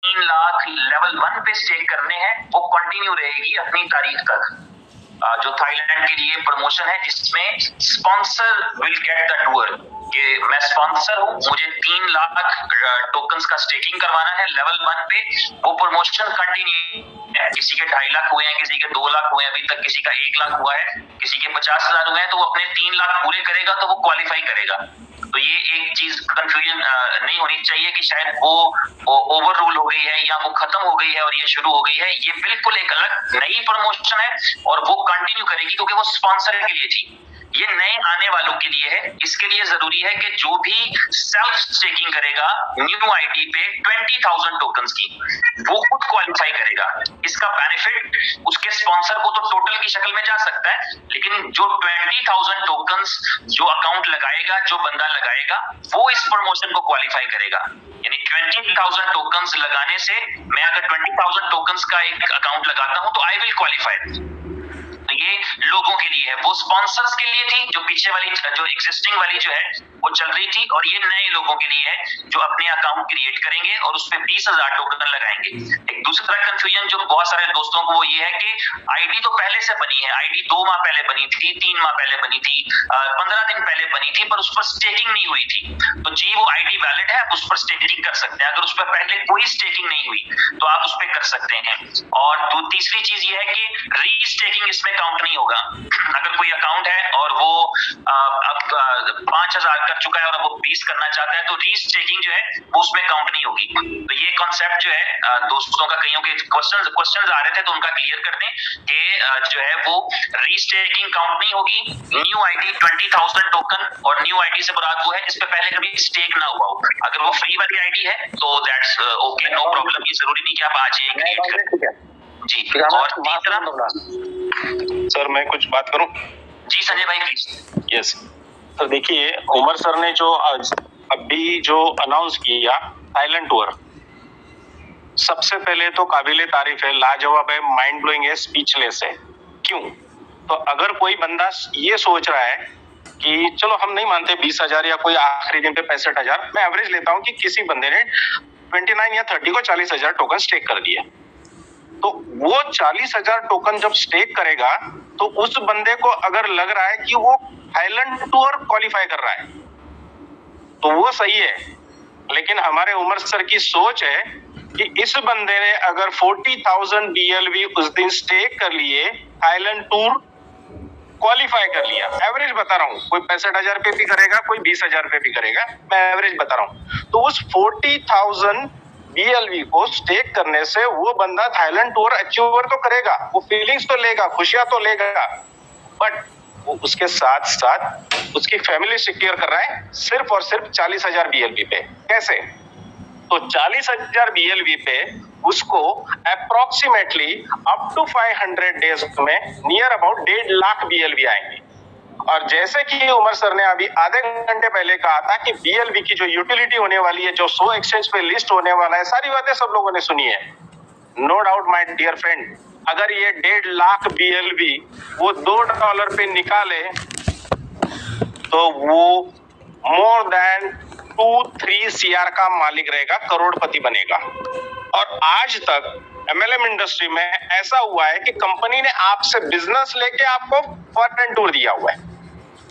3 lakh level 1 पे stake करने हैं, वो कंटिन्यू रहेगी अपनी तारीख तक। जो थाईलैंड के लिए प्रमोशन है जिसमें sponsor will get the tour, कि मैं स्पॉन्सर हूं, मुझे 3 लाख टोकन्स का स्टेकिंग करवाना है लेवल 1 पे। वो प्रमोशन कंटिन्यू है, किसी के 2.5 लाख हुए हैं, किसी के 2 लाख हुए हैं, अभी तक किसी का 1 लाख हुआ है, किसी के 50,000 हुए हैं, तो वो अपने 3 लाख पूरे करेगा तो वो क्वालिफाई करेगा। तो ये एक चीज कंफ्यूजन नहीं होनी चाहिए कि शायद वो ओवर रूल हो गई है या वो खत्म हो गई है और ये शुरू हो गई है। ये बिल्कुल एक अलग नई प्रमोशन है और वो कंटिन्यू करेगी क्योंकि वो स्पॉन्सर के लिए थी। ये नए आने वालों के लिए है। इसके लिए जरूरी है कि जो भी सेल्फ स्टेकिंग करेगा न्यू आईडी पे 20,000 टोकन्स की, वो खुद क्वालिफाई करेगा। इसका बेनिफिट उसके स्पॉन्सर को तो टोटल की शक्ल में जा सकता है, लेकिन जो 20,000 टोकन्स जो अकाउंट लगाएगा, जो बंदा लगाएगा, वो इस प्रमोशन को क्वालिफाई करेगा। यानी 20,000 टोकन्स लगाने से, मैं अगर 20,000 टोकन्स का एक अकाउंट लगाता हूं तो आई विल क्वालिफाई। ये लोगों के लिए है, वो स्पॉन्सर्स के लिए थी जो पीछे वाली, जो एग्जिस्टिंग वाली जो है वो चल रही थी, और ये नए लोगों के लिए है जो अपने अकाउंट क्रिएट करेंगे और उस पे 20,000 टोकन लगाएंगे। एक दूसरा कंफ्यूजन जो बहुत सारे दोस्तों को वो ये है कि आईडी तो पहले से बनी है, आईडी 2 माह पहले बनी थी, 3 माह पहले बनी थी, 15 दिन पहले बनी थी, पर उस पर स्टेकिंग नहीं हुई थी। तो जी वो आईडी वैलिड है, आप उस पर स्टेकिंग कर सकते हैं। अगर उस पर पहले कोई स्टेकिंग नहीं हुई तो आप उस पर कर सकते हैं। और तीसरी चीज ये है कि रीस्टेकिंग इसमें काउंट नहीं होगा। अगर कोई अकाउंट है और वो अब 5,000 कर चुका है और अब वो 20 करना चाहता है, तो रीस्टेकिंग जो है वो उसमें काउंट नहीं होगी। तो ये कॉन्सेप्ट जो है दोस्तों का, कईयों के क्वेश्चंस आ रहे थे, तो उनका क्लियर कर दें कि जो है वो रीस्टेकिंग काउंट नहीं होगी। न्यू आईडी 20,000 टोकन, और न्यू आईडी से मुराद वो है जिस पे पहले कभी स्टेक ना हुआ हो। अगर वो फ्री वाली आईडी है तो दैट्स ओके, नो प्रॉब्लम। ये जरूरी नहीं कि आप आज ही क्रिएट करें। जी, और तीसरा सर मैं कुछ बात करूं? जी संजय भाई प्लीज। यस सर, देखिए उमर सर ने जो अभी जो अनाउंस किया थाईलैंड टूर, सबसे पहले तो काबिले तारीफ है, लाजवाब है, माइंड ब्लोइंग है, स्पीचलेस है। क्यों? तो अगर कोई बंदा ये सोच रहा है कि चलो हम नहीं मानते 20,000 या कोई आखिरी दिन पे 65,000, मैं एवरेज लेता हूं कि किसी बंदे ने 29 या 30 को 40,000 टोकन स्टेक कर दिया, तो वो 40,000 टोकन जब स्टेक करेगा तो उस बंदे को अगर लग रहा है कि वो थाईलैंड टूर क्वालिफाई कर रहा है तो वो सही है। लेकिन हमारे उमर सर की सोच है कि इस बंदे ने अगर 40,000 BLV उस दिन स्टेक कर लिए, थाईलैंड टूर क्वालिफाई कर लिया। एवरेज बता रहा हूँ, कोई 65,000 पे भी करेगा, कोई 20,000 पे भी करेगा, मैं एवरेज बता रहा हूँ। तो उस 40,000 BLV को स्टेक करने से वो बंदा थाईलैंड टूर अचीवर तो करेगा, वो फीलिंग्स तो लेगा, खुशियां तो लेगा, बट वो उसके साथ साथ उसकी फैमिली सिक्योर कर रहा है सिर्फ और सिर्फ 40,000 BLV पे। कैसे? तो 40,000 BLV पे उसको अप्रोक्सीमेटली अप टू 500 डेज में नियर अबाउट 1.5 लाख BLV आएंगे। और जैसे कि उमर सर ने अभी आधे घंटे पहले कहा था कि BLV की जो यूटिलिटी होने वाली है, जो 100 एक्सचेंज पे लिस्ट होने वाला है, सारी बातें सब लोगों ने सुनी है। No doubt my dear friend, अगर ये 1.5 लाख BLV वो $2 पे निकाले तो वो मोर देन 2-3 CR का मालिक रहेगा, करोड़पति बनेगा। और आज तक MLM इंडस्ट्री में ऐसा हुआ है कि कंपनी ने आपसे बिजनेस लेके आपको फॉरेन टूर दिया हुआ है,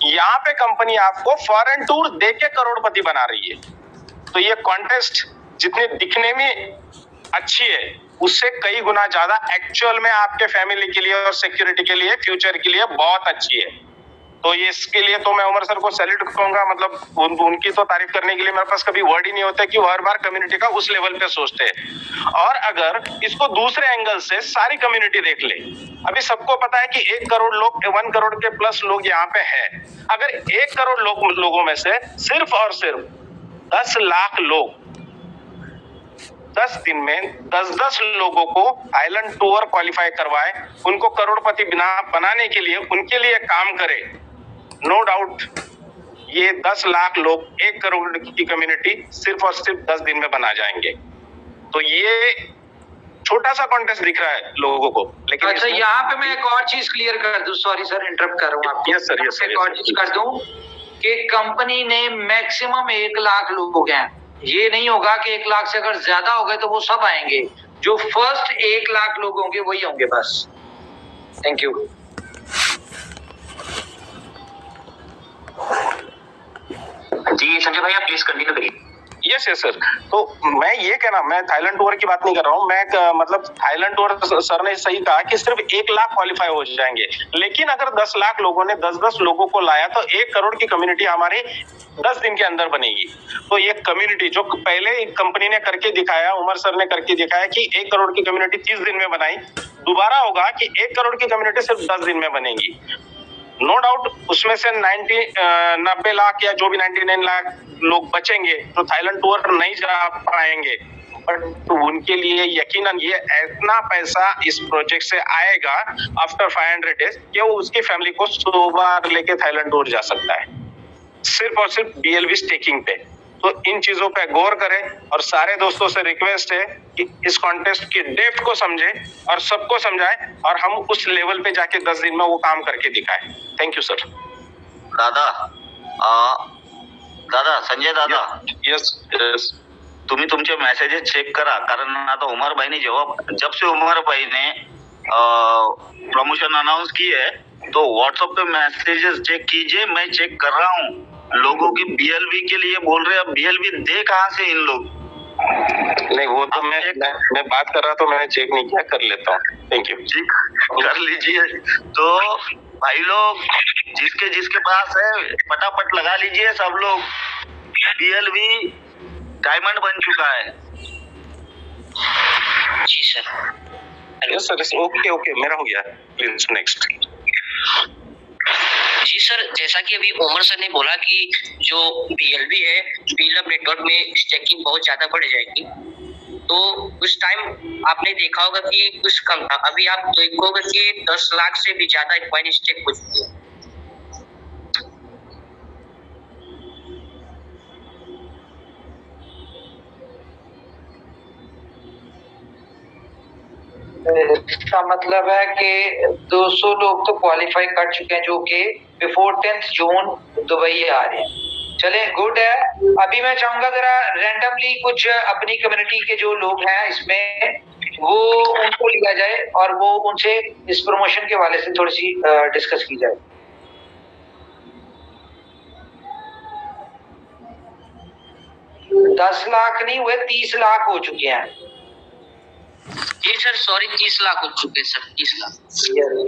यहाँ पे कंपनी आपको फॉरेन टूर देके करोड़पति बना रही है। तो ये कॉन्टेस्ट जितने दिखने में अच्छी है उससे कई गुना ज्यादा एक्चुअल में आपके फैमिली के लिए और सिक्योरिटी के लिए, फ्यूचर के लिए बहुत अच्छी है। तो ये इसके लिए तो मैं उमर सर को सैल्यूट करूंगा। मतलब उनकी तो तारीफ करने के लिए मेरे पास कभी वर्ड ही नहीं होता कि वो हर बार कम्युनिटी का उस लेवल पे सोचते हैं। और अगर इसको दूसरे एंगल से सारी कम्युनिटी देख ले, अभी सबको पता है कि 1 करोड़ लोग, 1 करोड़ के प्लस लोग यहाँ पे है। अगर 1 करोड़ लोगों में से सिर्फ और सिर्फ 10 लाख लोग 10 दिन में 10-10 लोगों को थाईलैंड टूर क्वालिफाई करवाए, उनको करोड़पति बनाने के लिए उनके लिए काम करे, नो डाउट ये 10 लाख लोग 1 करोड़ की कम्युनिटी सिर्फ और सिर्फ 10 दिन में बना जाएंगे। तो ये छोटा सा कॉन्टेस्ट दिख रहा है लोगों को, लेकिन अच्छा यहाँ पे मैं एक और चीज क्लियर कर दूं, सॉरी सर इंटरप्ट कर रहा हूँ आपको। यस सर, यस सर, एक और चीज कर दूं कि कंपनी ने मैक्सिमम 1 लाख लोग हैं, ये नहीं होगा कि 1 लाख से अगर ज्यादा हो गए तो वो सब आएंगे, जो फर्स्ट 1 लाख लोग होंगे वही होंगे बस। Thank you. जी संजय भाई आप प्लीज कंटिन्यू करिए। Yes yes sir. तो मैं ये कहना, मैं थाईलैंड टूर की बात नहीं कर रहा हूँ, मैं मतलब थाईलैंड टूर सर ने सही कहा कि सिर्फ 1 लाख क्वालिफाई हो जाएंगे, लेकिन अगर 10 लाख लोगों ने 10-10 लोगों को लाया तो 1 करोड़ की कम्युनिटी हमारी 10 दिन के अंदर बनेगी। तो ये कम्युनिटी जो पहले एक कंपनी ने करके दिखाया, उमर सर ने करके दिखाया कि 1 करोड़ की कम्युनिटी 30 दिन में बनाई, दोबारा होगा कि 1 करोड़ की कम्युनिटी सिर्फ 10 दिन में बनेगी। नो डाउट उसमें से 90 लाख या जो भी 99 लाख लोग बचेंगे तो थाईलैंड टूर नहीं जा पाएंगे, बट तो उनके लिए यकीनन ये इतना पैसा इस प्रोजेक्ट से आएगा आफ्टर 500 डेज कि वो उसकी फैमिली को 100 बार लेके थाईलैंड टूर जा सकता है, सिर्फ और सिर्फ BLV स्टेकिंग पे। तो इन चीजों पे गौर करें और सारे दोस्तों से रिक्वेस्ट है कि इस कॉन्टेस्ट की डेप्थ को समझे और सबको समझाएं और हम उस लेवल पे जाके 10 दिन में वो काम करके दिखाएं। Thank you sir. दादा संजय दादा, यस यस तुम्ही तुमचे मेसेजेस चेक करा, कारण आता उमरभाईने जब से उमरभाईने प्रमोशन अनाउंस की है तो व्हाट्सएप पे मैसेजेस चेक कीजिए। मैं चेक कर रहा हूँ, लोगों की BLV के लिए बोल रहे हैं। अब BLV दे कहाँ से इन लोग? नहीं वो तो मैं बात कर रहा तो मैंने चेक नहीं किया, कर लेता हूँ। थैंक यू जी कर लीजिए। तो भाई लोग जिसके पास है फटाफट लगा लीजिए सब लोग। BLV डायमंड बन चुका है। जी सर। Yes sir. ओके मेरा हो गया। Please next. जी सर, जैसा कि अभी उमर सर ने बोला कि जो BLV है, BLV नेटवर्क में स्टेकिंग बहुत ज्यादा बढ़ जाएगी। तो उस टाइम आपने देखा होगा कि कुछ कम था, अभी आप देखोगे कि 10 लाख से भी ज्यादा कॉइन स्टेक हो चुके हैं। इसका मतलब है कि 200 लोग तो क्वालिफाई कर चुके हैं जो कि बिफोर 10 जून दुबई आ रहे हैं। चले गुड है। अभी मैं चाहूंगा जरा रैंडमली कुछ अपनी कम्युनिटी के जो लोग हैं इसमें वो उनको लिया जाए और वो उनसे इस प्रमोशन के हवाले से थोड़ी सी डिस्कस की जाए। दस लाख नहीं हुए, 30 लाख हो चुके हैं। जी सर सॉरी, 30 लाख हो चुके हैं sir, 30 lakh.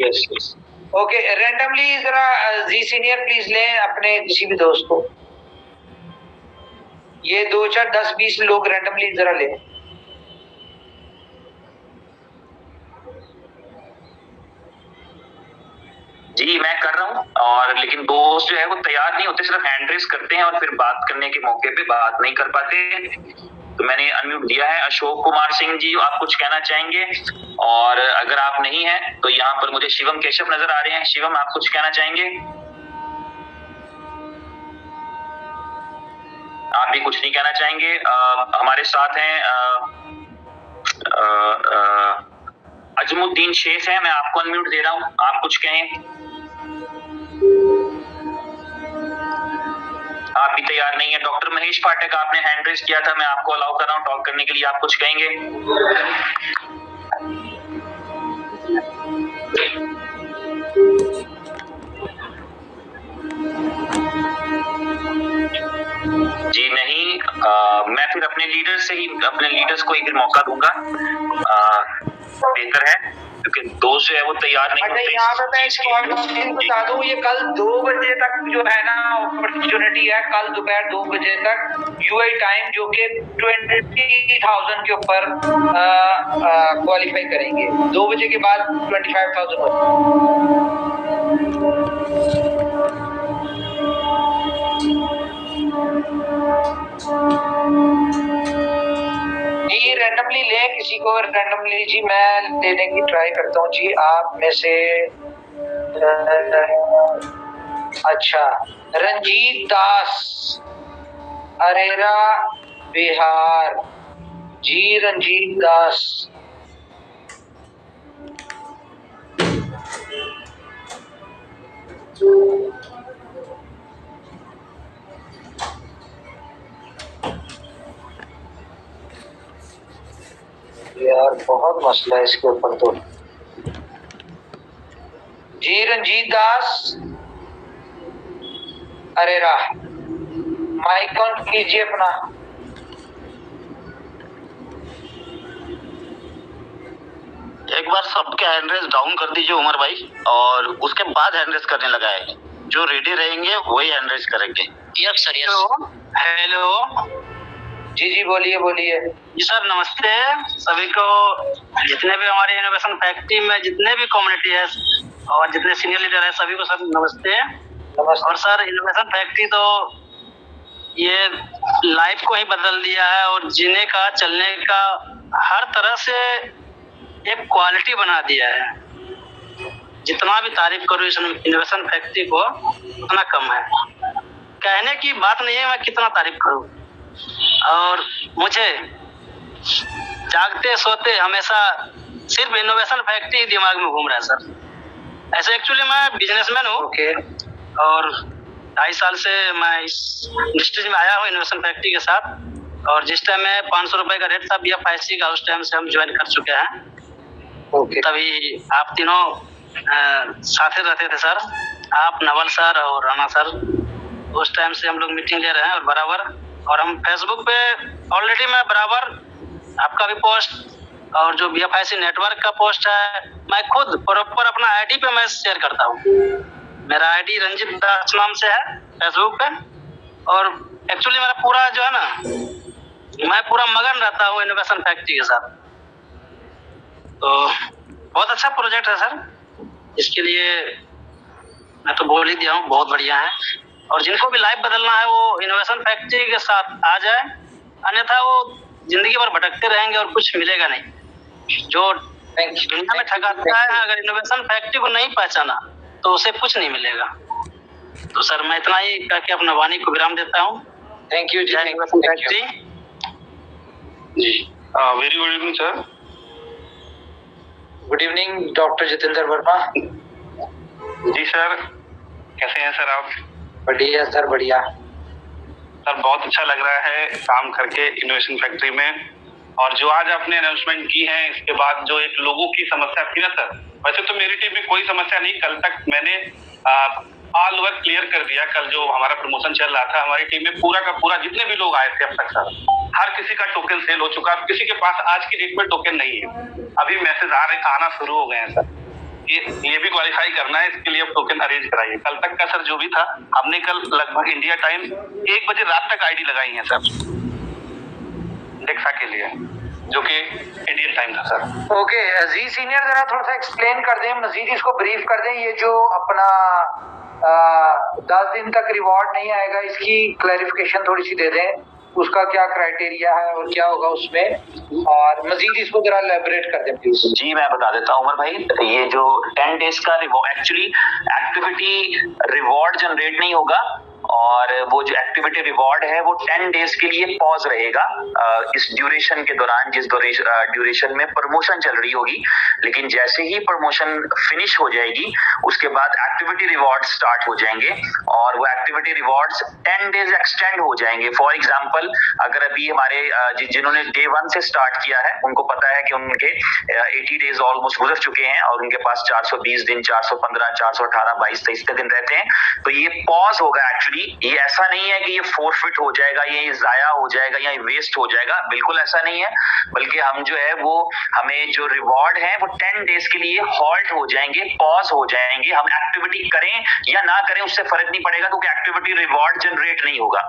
Yes. Okay, randomly जरा जी सीनियर प्लीज लें अपने किसी भी दोस्त को। ये 2 4 10 20 लोग रैंडमली जरा लें। जी मैं कर रहा हूँ, और लेकिन दोस्त जो है वो तैयार नहीं होते, सिर्फ हैंड रेस करते हैं और फिर बात करने के मौके पे बात नहीं कर पाते। तो मैंने अनम्यूट दिया है। अशोक कुमार सिंह जी आप कुछ कहना चाहेंगे? और अगर आप नहीं हैं तो यहाँ पर मुझे शिवम केशव नजर आ रहे हैं। शिवम आप कुछ कहना चाहेंगे? आप भी कुछ नहीं कहना चाहेंगे? हमारे साथ हैं अजमुद्दीन शेख है, मैं आपको अनम्यूट दे रहा हूँ, आप कुछ कहें? आप भी तैयार नहीं है। डॉक्टर महेश पाठक आपने हैंड रेस किया था, मैं आपको अलाउ कर रहा हूँ टॉक करने के लिए, आप कुछ कहेंगे? जी नहीं। मैं फिर अपने लीडर्स को एक मौका दूंगा, बेहतर है, क्योंकि दोस्त जो है वो तैयार नहीं होते। यहाँ पे मैं एक बता दूं, ये कल 2 बजे तक जो है ना अपॉर्चुनिटी है, कल दोपहर 2 बजे तक यूए टाइम, जो कि 20,000 के ऊपर क्वालिफाई करेंगे। 2 बजे के बाद 25,000 जी रैंडमली ले किसी को, रैंडमली जी मैं लेने की ट्राई करता हूँ जी। आप में से अच्छा, रंजीत दास अरेरा बिहार जी, रंजीत दास। यार बहुत मसला है इसके ऊपर तो। जी रंजीत दास, अरे राह, माइक ऑन कीजिए अपना। एक बार सबके हैंड रेस डाउन कर दीजिए उमर भाई, और उसके बाद हैंड रेस करने लगा है। जो रेडी रहेंगे वही हैंड रेस करेंगे। Yes sir, yes. हेलो जी जी बोलिए बोलिए। जी सर, नमस्ते सभी को। जितने भी हमारे इनोवेशन फैक्ट्री में जितने भी कम्युनिटी है और जितने सीनियर लीडर है सभी को सर नमस्ते। नमस्ते। और सर इनोवेशन फैक्ट्री तो ये लाइफ को ही बदल दिया है और जीने का, चलने का हर तरह से एक क्वालिटी बना दिया है। जितना भी तारीफ करूँ इस इनोवेशन फैक्ट्री को उतना कम है। कहने की बात नहीं है मैं कितना तारीफ करूँ। और मुझे जागते सोते हमेशा सिर्फ इनोवेशन फैक्ट्री ही दिमाग में घूम रहा है सर। ऐसे एक्चुअली मैं बिजनेसमैन हूँ ओके। और 2.5 साल से मैं इस इंडस्ट्री में आया हूँ इनोवेशन फैक्ट्री के साथ। और जिस टाइम में 500 रुपए का रेट था BFIC का, उस टाइम से हम ज्वाइन कर चुके हैं। ओके। तभी आप तीनों साथ ही रहते थे सर, आप, नवल सर और राणा सर। उस टाइम से हम लोग मीटिंग ले रहे हैं और बराबर। और हम फेसबुक पे ऑलरेडी मैं बराबर आपका भी पोस्ट और जो BFIC नेटवर्क का पोस्ट है मैं खुद प्रॉपर अपना ID पे मैं शेयर करता हूँ। मेरा ID रंजीत दास नाम से है फेसबुक पे। और एक्चुअली मेरा पूरा जो है ना, मैं पूरा मगन रहता हूँ इनोवेशन फैक्ट्री के साथ। तो बहुत अच्छा प्रोजेक्ट है सर, इसके लिए मैं तो बोल ही दिया हूँ, बहुत बढ़िया है। और जिनको भी लाइफ बदलना है वो इनोवेशन फैक्ट्री के साथ आ जाए, अन्यथा वो जिंदगी भर भटकते रहेंगे और कुछ मिलेगा नहीं। जो दुनिया में ठगाता है, अगर इनोवेशन फैक्ट्री को नहीं पहचाना तो उसे कुछ नहीं मिलेगा। तो सर मैं इतना ही करके अपना वाणी को विराम देता हूँ। Thank you ji. Innovation factory ji. Very good evening sir. Good evening doctor Jitendra Verma. जी सर, कैसे हैं सर आप? बढ़िया सर, बढ़िया सर। बहुत अच्छा लग रहा है काम करके इनोवेशन फैक्ट्री में। और जो आज आपने अनाउंसमेंट की है, इसके बाद जो एक लोगों की समस्या थी ना सर, वैसे तो मेरी टीम में कोई समस्या नहीं। कल तक मैंने ऑल वर्क क्लियर कर दिया। कल जो हमारा प्रमोशन चल रहा था, हमारी टीम में पूरा का पूरा जितने भी लोग आए थे अब तक सर, हर किसी का टोकन सेल हो चुका। अब किसी के पास आज की डेट में टोकन नहीं है। अभी मैसेज आना शुरू हो गए हैं सर। ये भी क्वालिफाई करना है, इसके लिए अब टोकन अरेंज कराइए। कल तक का सर जो भी था, हमने कल लगभग इंडिया टाइम 1 बजे रात तक ID लगाई है सर डेक्सा के लिए, जो कि इंडियन टाइम था सर। ओके। अजीज सीनियर जरा थोड़ा सा एक्सप्लेन कर दें, मजीद इसको ब्रीफ कर दें। ये जो अपना 10 दिन तक रिवॉर्ड नहीं आएगा, इसकी क्लैरिफिकेशन थोड़ी सी दे दें। उसका क्या क्राइटेरिया है और क्या होगा उसमें, और मजीद इसको जरा एलैबोरेट कर दें प्लीज। जी मैं बता देता हूँ उमर भाई। ये जो 10 डेज का एक्चुअली एक्टिविटी रिवॉर्ड जनरेट नहीं होगा, और वो जो एक्टिविटी रिवॉर्ड है वो 10 डेज के लिए पॉज रहेगा इस ड्यूरेशन के दौरान, जिस ड्यूरेशन में प्रमोशन चल रही होगी। लेकिन जैसे ही प्रमोशन फिनिश हो जाएगी उसके बाद एक्टिविटी रिवॉर्ड स्टार्ट हो जाएंगे, और वो एक्टिविटी रिवॉर्ड्स 10 डेज एक्सटेंड हो जाएंगे। फॉर एग्जांपल, अगर अभी हमारे जिन्होंने डे 1 से स्टार्ट किया है उनको पता है कि उनके 80 डेज ऑलमोस्ट गुजर चुके हैं और उनके पास 420 दिन, 415, 418, 22, 23 दिन रहते हैं। तो ये पॉज होगा। एक्चुअली ये ऐसा नहीं है कि ये फोरफिट हो जाएगा, ये जाया हो जाएगा या वेस्ट हो जाएगा, बिल्कुल ऐसा नहीं है। बल्कि हम जो है वो हमें जो रिवॉर्ड है वो 10 डेज के लिए हॉल्ट हो जाएंगे, पॉज हो जाएंगे। हम एक्टिविटी करें या ना करें उससे फर्क नहीं पड़ेगा, क्योंकि एक्टिविटी रिवॉर्ड जनरेट नहीं होगा।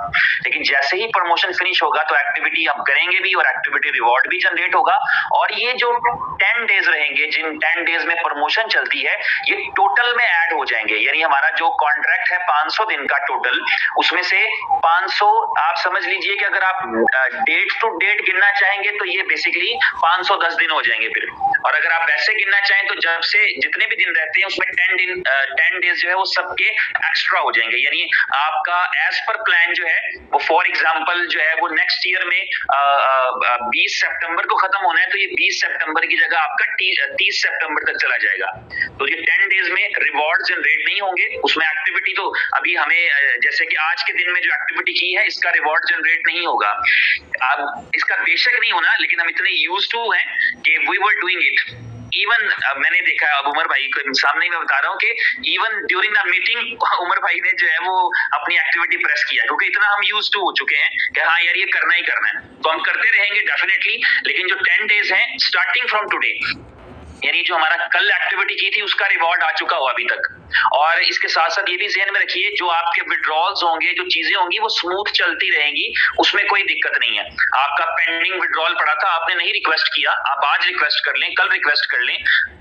लेकिन जैसे ही प्रमोशन फिनिश होगा तो एक्टिविटी हम करेंगे भी और एक्टिविटी रिवॉर्ड भी जनरेट होगा। और ये जो 10 डेज रहेंगे, जिन 10 डेज में प्रमोशन चलती है, ये टोटल में ऐड हो जाएंगे। यानी हमारा जो कॉन्ट्रैक्ट है 500 दिन का टोटल, उसमें से 500 आप समझ लीजिए कि अगर आप डेट टू डेट गिनना चाहेंगे तो ये बेसिकली 510 दिन हो जाएंगे फिर। और अगर आप ऐसे गिनना चाहें तो जब से जितने भी दिन रहते हैं उसमें 10 डेज जो है वो सबके एक्स्ट्रा हो जाएंगे। यानी आपका एज पर प्लान जो है वो फॉर एग्जांपल जो है वो नेक्स्ट ईयर में 20 सितंबर को खत्म होना है, तो ये 20 सितंबर की जगह आपका 30 सितंबर तक चला जाएगा। तो ये 10 डेज में रिवॉर्ड जनरेट नहीं होंगे। उसमें एक्टिविटी तो अभी हमें जैसे कि आज के दिन में जो एक्टिविटी की है इसका रिवॉर्ड जनरेट नहीं होगा। अब इसका बेशक नहीं होना, लेकिन हम इतने यूज्ड टू हैं कि we were doing it. Even मैंने देखा है, अब उमर भाई को सामने मैं बता रहा हूँ कि even during the meeting Umar भाई ने जो है वो अपनी एक्टिविटी प्रेस किया, क्योंकि इतना हम यूज्ड टू हो चुके हैं कि हाँ यार ये करना ही करना है, तो हम करते रहेंगे डेफिनेटली। लेकिन जो 10 डेज हैं स्टार्टिंग फ्रॉम टुडे, यानी जो हमारा कल एक्टिविटी की थी उसका रिवॉर्ड आ चुका हो अभी तक। और इसके साथ साथ ये भी ध्यान में रखिए, जो आपके विड्रॉल्स होंगे, जो चीजें होंगी वो स्मूथ चलती रहेंगी, उसमें कोई दिक्कत नहीं है। आपका पेंडिंग विड्रॉल पड़ा था, आपने नहीं रिक्वेस्ट किया, आप आज रिक्वेस्ट कर लें, कल रिक्वेस्ट कर लें,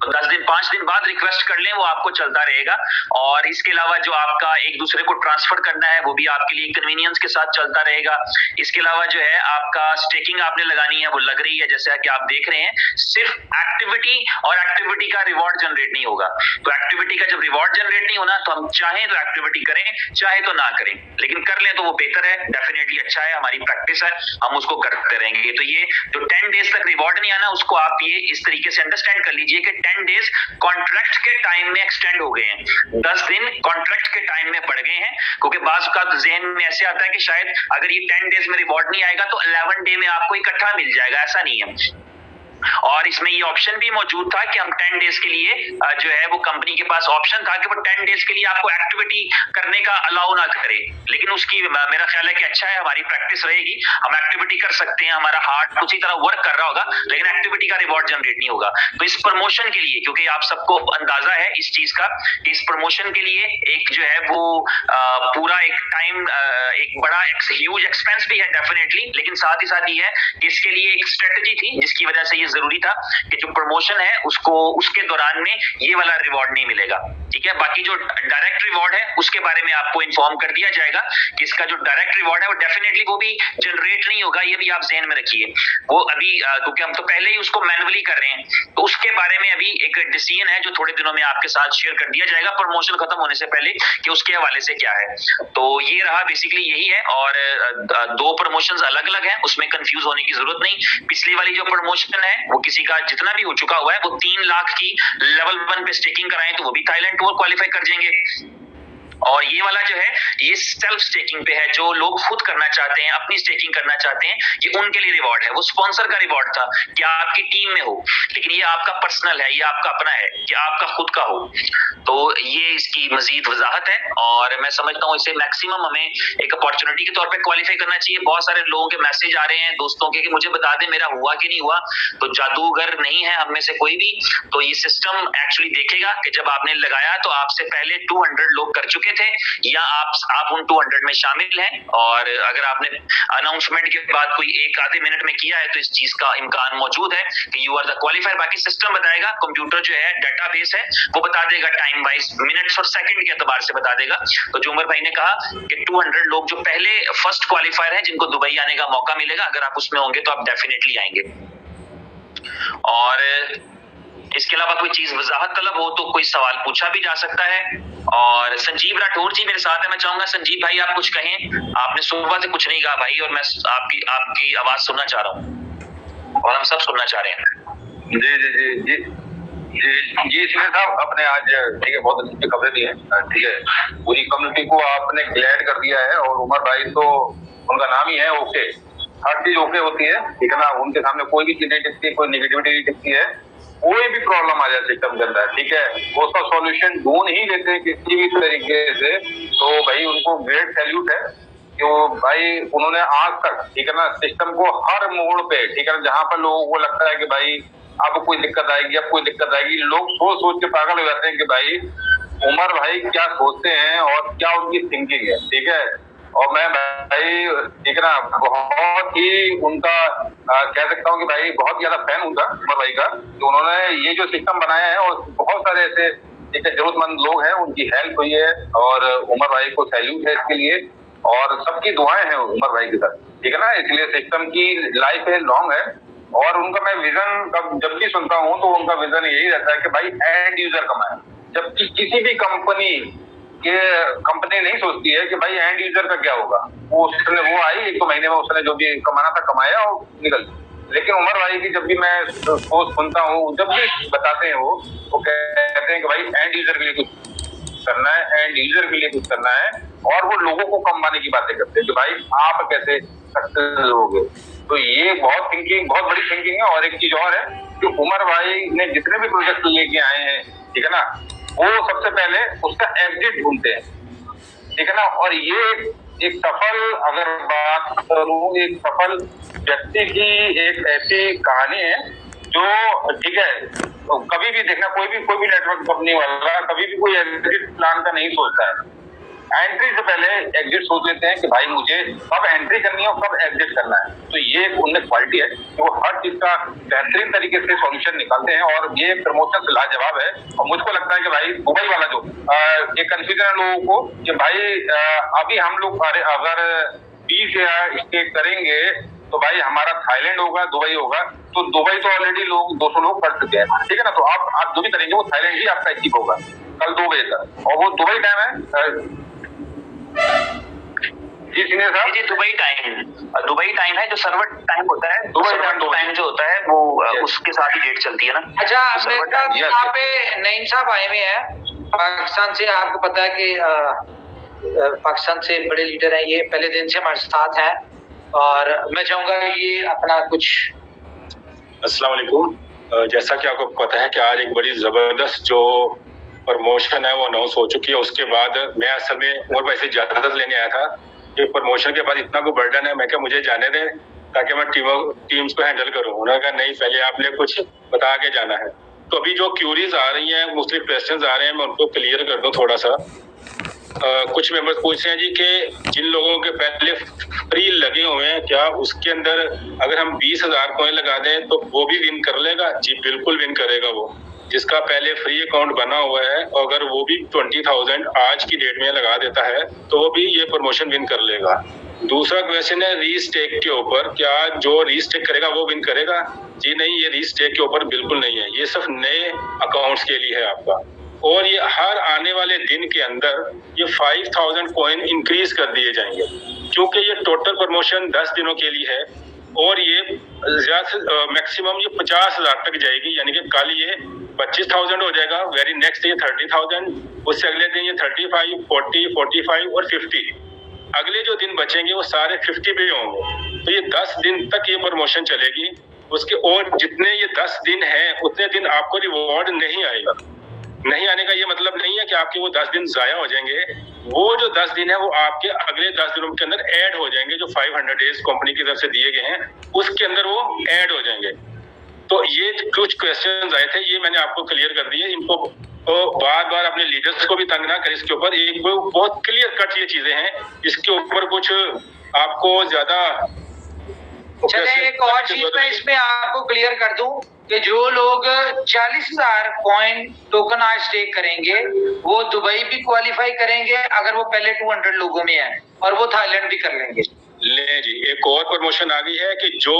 10 दिन 5 दिन बाद रिक्वेस्ट कर लें, वो आपको चलता रहेगा। और इसके अलावा जो आपका एक दूसरे को ट्रांसफर करना है वो भी आपके लिए कन्वीनियंस के साथ चलता रहेगा। इसके अलावा जो है आपका स्टेकिंग आपने लगानी है वो लग रही है, जैसा कि आप देख रहे हैं। सिर्फ एक्टिविटी और एक्टिविटी का रिवॉर्ड जनरेट नहीं होगा। तो एक्टिविटी का जब रिवॉर्ड जनरेट नहीं होना तो हम चाहे तो एक्टिविटी करें, चाहे तो ना करें, लेकिन कर लें तो वो बेहतर है, डेफिनेटली अच्छा है, हमारी प्रैक्टिस है, हम उसको करते रहेंगे। तो ये जो 10 डेज तक रिवॉर्ड नहीं आना, उसको आप ये इस तरीके से अंडरस्टैंड कर लीजिए कि 10 डेज कॉन्ट्रैक्ट के टाइम में एक्सटेंड हो गए हैं, 10 दिन कॉन्ट्रैक्ट के टाइम में बढ़ गए हैं। क्योंकि बाज का ज़हन में ऐसे आता है कि शायद अगर ये 10 डेज में रिवॉर्ड नहीं आएगा तो 11 डे में आपको इकट्ठा मिल जाएगा, ऐसा नहीं है। और इसमें ये ऑप्शन भी मौजूद था कि हम 10 डेज के लिए जो है वो कंपनी के पास ऑप्शन था कि वो 10 डेज के लिए आपको एक्टिविटी करने का अलाउ ना करे, लेकिन उसकी मेरा ख्याल है कि अच्छा है, हमारी प्रैक्टिस रहेगी, हम एक्टिविटी कर सकते हैं, हमारा हार्ट उसी तरह वर्क कर रहा होगा, लेकिन एक्टिविटी का रिवॉर्ड जनरेट नहीं होगा। तो इस प्रमोशन के लिए, क्योंकि आप सबको अंदाजा है इस चीज का, इस प्रमोशन के लिए एक जो है वो पूरा एक टाइम, एक बड़ा ह्यूज एक्सपेंस भी है डेफिनेटली, लेकिन साथ ही साथ ये है कि इसके लिए एक स्ट्रेटजी थी जिसकी वजह से ये जरूरी था कि जो प्रमोशन है उसको उसके दौरान में ये वाला रिवॉर्ड नहीं मिलेगा। ठीक है, बाकी जो डायरेक्ट रिवॉर्ड है उसके बारे में आपको इन्फॉर्म कर दिया जाएगा कि इसका जो डायरेक्ट रिवॉर्ड है वो डेफिनेटली वो भी जनरेट नहीं होगा, ये भी आप ज़हन में रखिए। वो अभी क्योंकि हम तो पहले ही उसको मैनुअली कर रहे हैं, तो उसके बारे में अभी एक डिसीजन है जो थोड़े दिनों में आपके साथ शेयर कर दिया जाएगा प्रमोशन खत्म होने से पहले कि उसके हवाले से क्या है। तो ये रहा, बेसिकली यही है। और 2 प्रमोशंस अलग अलग हैं, उसमें कंफ्यूज होने की जरूरत नहीं। पिछली वाली जो प्रमोशन है वो किसी का जितना भी हो चुका हुआ है, वो 3 लाख की लेवल 1 पे स्टेकिंग कराएं तो वो भी थाईलैंड टूर क्वालिफाई कर जाएंगे। और ये वाला जो है ये सेल्फ स्टेकिंग पे है, जो लोग खुद करना चाहते हैं, अपनी स्टेकिंग करना चाहते हैं, ये उनके लिए रिवॉर्ड है। वो स्पॉन्सर का रिवॉर्ड था कि आपकी टीम में हो, लेकिन ये आपका पर्सनल है, ये आपका अपना है कि आपका खुद का हो। तो ये इसकी मजीद वजाहत है और मैं समझता हूँ इसे मैक्सिमम हमें एक अपॉर्चुनिटी के तौर पे क्वालिफाई करना चाहिए। बहुत सारे लोगों के मैसेज आ रहे हैं दोस्तों के कि मुझे बता दें मेरा हुआ कि नहीं हुआ। तो जादूगर नहीं है हम में से कोई भी, तो ये सिस्टम एक्चुअली देखेगा कि जब आपने लगाया तो आपसे पहले 200 लोग कर चुके थे या आप उन 200 में शामिल हैं, और अगर आपने अनाउंसमेंट के बाद कोई 1 आधे मिनट में किया है तो इस चीज का इम्कान मौजूद है कि यू आर द क्वालिफायर। बाकी सिस्टम बताएगा, कंप्यूटर जो है डेटाबेस है वो बता देगा, टाइम वाइज मिनट्स और सेकंड के एतबार से बता देगा। तो जो उमर भाई ने कहा कि 200 लोग जो पहले फर्स्ट क्वालिफायर हैं जिनको दुबई आने का मौका मिलेगा, अगर आप उसमें होंगे तो आप डेफिनेटली आएंगे। और इसके अलावा कोई चीज वजाहत तलब हो तो कोई सवाल पूछा भी जा सकता है। और संजीव राठौर जी मेरे साथ है, मैं चाहूंगा संजीव भाई आप कुछ कहें। आपने सुबह से कुछ नहीं कहा भाई, और मैं आपकी आवाज सुनना चाह रहा हूँ और हम सब सुनना चाह रहे हैं। जी जी जी जी जी जी सीनियर साहब, आपने आज ठीक है बहुत अच्छी खबरें दी है। ठीक है, पूरी कम्युनिटी को आपने ग्लैड कर दिया है। और उमर भाई तो उनका नाम ही है ओके, हर चीज ओके होती है, ठीक है ना। उनके सामने कोई भी चीज नहीं टिकती, कोई निगेटिविटी नहीं टिकती है। कोई भी प्रॉब्लम आ जाए सिस्टम के अंदर, ठीक है, वो उसका सॉल्यूशन ढूंढ ही लेते हैं किसी भी तरीके से। तो भाई उनको ग्रेट सैल्यूट है कि वो भाई उन्होंने आज तक, ठीक है ना, सिस्टम को हर मोड़ पे, ठीक है ना, जहां पर लोगों को लगता है कि भाई अब कोई दिक्कत आएगी, अब कोई दिक्कत आएगी, लोग सोच सोच के पागल हो जाते हैं कि भाई उमर भाई क्या सोचते हैं और क्या उनकी थिंकिंग है, ठीक है। और मैं भाई ठीक है ना बहुत ही उनका कह सकता हूँ कि भाई बहुत ज्यादा फैन उनका उमर भाई का, तो उन्होंने ये जो सिस्टम बनाया है और बहुत सारे ऐसे ठीक है जरूरतमंद लोग हैं उनकी हेल्प हुई है, और उमर भाई को सैल्यूट है इसके लिए, और सबकी दुआएं हैं उमर भाई के साथ, ठीक है ना। इसलिए सिस्टम की लाइफ है लॉन्ग है। और उनका मैं विजन जब भी सुनता हूँ तो उनका विजन यही रहता है कि भाई एंड यूजर कमाए, जबकि किसी भी कंपनी नहीं सोचती है कि भाई एंड यूजर का क्या होगा। वो आई 1 महीने में उसने जो भी कमाना था कमाया और निकल। लेकिन उमर भाई की जब भी मैं सोच सुनता हूँ, जब भी बताते हैं वो कहते हैं कि भाई एंड यूजर के लिए कुछ करना है, एंड यूजर के लिए कुछ करना है। और वो लोगों को कमाने की बातें करते हैं कि भाई आप कैसे सक्सेस होगे। तो ये बहुत बड़ी थिंकिंग है। और एक चीज और है कि उमर भाई ने जितने भी प्रोजेक्ट लेके आए हैं, ठीक है ना, वो सबसे पहले उसका एग्जिट ढूंढते हैं, ठीक है ना। और ये एक सफल, अगर बात करूं, एक सफल व्यक्ति की एक ऐसी कहानी है जो, ठीक है, तो कभी भी देखना, कोई भी नेटवर्क कंपनी वाला कभी भी कोई एग्जिट प्लान का नहीं सोचता है। एंट्री से पहले एग्जिट सोच लेते हैं कि भाई मुझे कब एंट्री करनी है और कब एग्जिट करना है। तो ये एक उनमें क्वालिटी है कि वो हर चीज का बेहतरीन तरीके से सॉल्यूशन निकालते हैं। और ये प्रमोशन से लाजवाब है। और मुझको लगता है कि भाई दुबई वाला जो एक कंफ्यूजन है लोगों को कि भाई अभी हम लोग अगर 20 या स्टे करेंगे तो भाई हमारा थाईलैंड होगा, दुबई होगा। तो दुबई तो ऑलरेडी लोग 200 लोग कर चुके हैं, ठीक है ना। तो आप जो भी करेंगे वो थाईलैंड ही आपका अचीव होगा कल 2 बजे तक। और वो दुबई टाइम है जी सीनियर साहब, जी दुबई टाइम है। जो सर्वर टाइम होता है, दुबई टाइम जो होता है वो उसके साथ ही डेट चलती है ना। अच्छा, यहाँ पे नईम साहब आए हुए हैं पाकिस्तान से। आपको पता है कि पाकिस्तान से बड़े लीडर हैं, ये पहले दिन से हमारे साथ हैं। और मैं चाहूंगा ये अपना कुछ। अस्सलाम वालेकुम। जैसा कि आपको पता है कि आज एक बड़ी जबरदस्त जो प्रमोशन है वो अनाउंस हो चुकी है। उसके बाद मैं असल में उमर भाई से इजाजत लेने आया था कि प्रमोशन के बाद इतना कोई बर्डन है, मैं क्या मुझे जाने दें ताकि मैं टीम्स को हैंडल करूं। उन्होंने कहा नहीं, पहले आपने कुछ बता के जाना है। तो अभी जो क्यूरीज आ रही हैं, मुख्तलिफ क्वेश्चंस आ रहे हैं, मैं उनको क्लियर कर दूं थोड़ा सा। कुछ मेंबर्स पूछ रहे हैं जी कि जिन लोगों के पहले फ्री लगे हुए हैं, क्या उसके अंदर अगर हम 20,000 कॉइन लगा दें तो वो भी विन कर लेगा? जी बिल्कुल विन करेगा। वो जिसका पहले फ्री अकाउंट बना हुआ है, अगर वो भी 20,000 आज की डेट में लगा देता है तो वो भी ये प्रमोशन विन कर लेगा। दूसरा क्वेश्चन है रीस्टेक के ऊपर, क्या जो रीस्टेक करेगा वो विन करेगा? जी नहीं, ये रीस्टेक के ऊपर बिल्कुल नहीं है। ये सिर्फ नए अकाउंट्स के लिए है आपका। और ये हर आने वाले दिन के अंदर ये 5,000 कॉइन इंक्रीज कर दिए जाएंगे, क्योंकि ये टोटल प्रमोशन 10 दिनों के लिए है। और ये मैक्सिमम ये 50,000 तक जाएगी, यानी कि कल ये 25,000 हो जाएगा, वेरी नेक्स्ट ये 30,000, उससे अगले दिन ये 35, 40, 45 और 50। अगले जो दिन बचेंगे वो सारे 50 पे होंगे। तो ये 10 दिन तक ये प्रमोशन चलेगी। उसके और जितने ये 10 दिन हैं उतने दिन आपको रिवॉर्ड नहीं आएगा। नहीं आने का ये मतलब नहीं है कि आपके वो 10 दिन जाया हो जाएंगे। वो जो 10 दिन है वो आपके अगले 10 दिनों के अंदर ऐड हो जाएंगे। जो 500 डेज कंपनी की तरफ से दिए गए हैं उसके अंदर वो ऐड हो जाएंगे। तो ये कुछ क्वेश्चंस आए थे, ये मैंने आपको क्लियर कर दिए। इनको तो बार बार अपने लीडर्स को भी तंग ना करें इसके ऊपर। एक बहुत क्लियर कट ये चीजें हैं, इसके ऊपर कुछ आपको ज्यादा। चले एक और चीज मैं इसमें आपको क्लियर कर दूं कि जो लोग 40,000 कॉइन टोकन आज स्टेक करेंगे वो दुबई भी क्वालिफाई करेंगे अगर वो पहले 200 लोगों में है, और वो थाईलैंड भी कर लेंगे। ले जी, एक और प्रमोशन आ गई है कि जो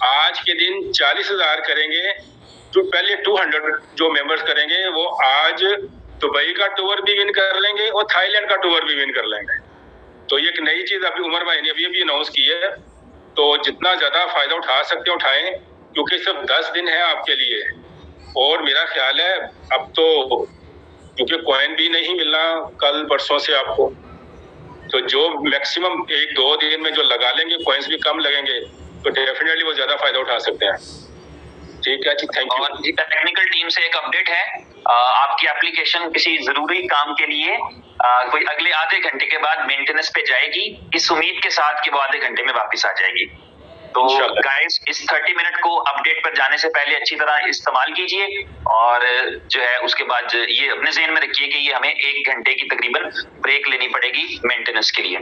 आज के दिन 40,000 करेंगे, जो पहले 200 जो मेंबर्स करेंगे वो आज दुबई का टूर भी विन कर लेंगे और थाईलैंड का टूर भी विन कर लेंगे। तो ये एक नई चीज अभी उमर भाई ने अभी अनाउंस की है। तो जितना ज्यादा फायदा उठा सकते हैं उठाएं, क्योंकि सिर्फ 10 दिन है आपके लिए। और मेरा ख्याल है अब तो क्योंकि कॉइन भी नहीं मिलना कल परसों से आपको, तो जो मैक्सिमम 1-2 दिन में जो लगा लेंगे, कॉइन्स भी कम लगेंगे, तो डेफिनेटली वो ज्यादा फायदा उठा सकते हैं। ठीक है जी, थैंक यू। और जी टेक्निकल टीम से एक अपडेट है, आपकी एप्लीकेशन किसी जरूरी काम के लिए कोई अगले आधे घंटे के बाद मेंटेनेंस पे जाएगी, इस उम्मीद के साथ कि वो आधे घंटे में वापस आ जाएगी। तो गाइस इस 30 मिनट को अपडेट पर जाने से पहले अच्छी तरह इस्तेमाल कीजिए। और जो है उसके बाद ये अपने ज़हन में रखिए कि ये हमें 1 घंटे की तकरीबन ब्रेक लेनी पड़ेगी मेंटेनेंस के लिए।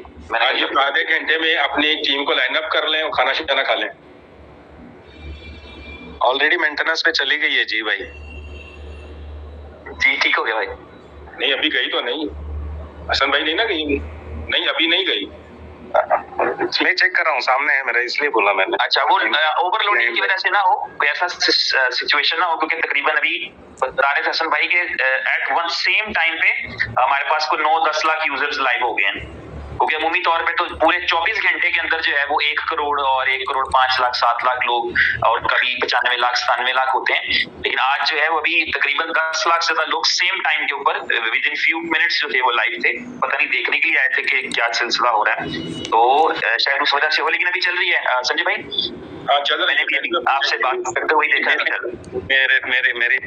आधे घंटे में अपनी टीम को लाइन अप कर लें और खाना शाना खा लें। ऑलरेडी मेंटेनेंस पे चली गई है जी भाई। जी ठीक हो गया भाई। नहीं अभी गई तो नहीं, हसन भाई नहीं ना गई? नहीं अभी नहीं गई। मैं चेक कर रहा हूँ, सामने है मेरा, इसलिए बोला मैंने। अच्छा, वो ओवरलोडिंग की वजह से ना हो, कोई ऐसा सिचुएशन ना हो, क्योंकि तकरीबन अभी बता रहे थे हसन भाई के एट वन सेम टाइम पे हमारे पास को 9-10 लाख यूजर्स लाइव हो गए हैं। क्योंकि अमूमी तौर पे तो पूरे 24 घंटे के अंदर जो है वो 1 करोड़ और 1 करोड़ 5 लाख 7 लाख लोग और कभी 95 लाख 97 लाख होते हैं, लेकिन आज जो है वो अभी तकरीबन 10 लाख से ज्यादा लोग सेम टाइम के ऊपर विद इन फ्यू मिनट्स जो थे वो लाइव थे, पता नहीं देखने के लिए आए थे कि क्या सिलसिला हो रहा है, तो शायद उस वजह से हो, लेकिन अभी चल रही है संजय भाई। चल रही है, मैंने भी आपसे बात करते हुए देखा। मेरे